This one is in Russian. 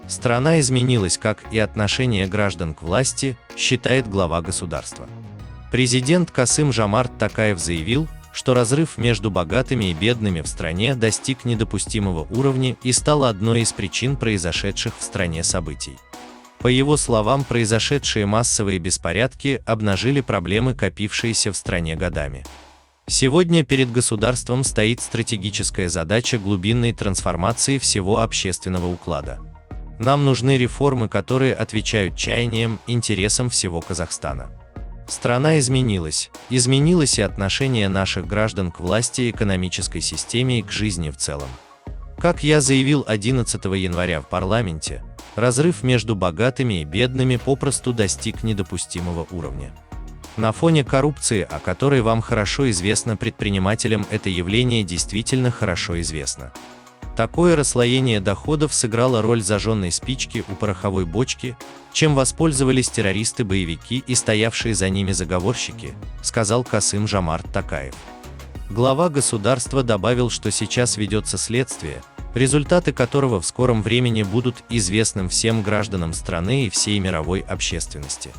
Страна изменилась, как и отношение граждан к власти, считает глава государства. Президент Касым-Жомарт Токаев заявил, что разрыв между богатыми и бедными в стране достиг недопустимого уровня и стал одной из причин произошедших в стране событий. По его словам, произошедшие массовые беспорядки обнажили проблемы, копившиеся в стране годами. Сегодня перед государством стоит стратегическая задача глубинной трансформации всего общественного уклада. Нам нужны реформы, которые отвечают чаяниям, интересам всего Казахстана. Страна изменилась и отношение наших граждан к власти, экономической системе и к жизни в целом. Как я заявил 11 января в парламенте, разрыв между богатыми и бедными попросту достиг недопустимого уровня. На фоне коррупции, о которой вам хорошо известно, предпринимателям это явление действительно хорошо известно. Такое расслоение доходов сыграло роль зажженной спички у пороховой бочки, чем воспользовались террористы-боевики и стоявшие за ними заговорщики, сказал Касым-Жомарт Токаев. Глава государства добавил, что сейчас ведется следствие, результаты которого в скором времени будут известным всем гражданам страны и всей мировой общественности.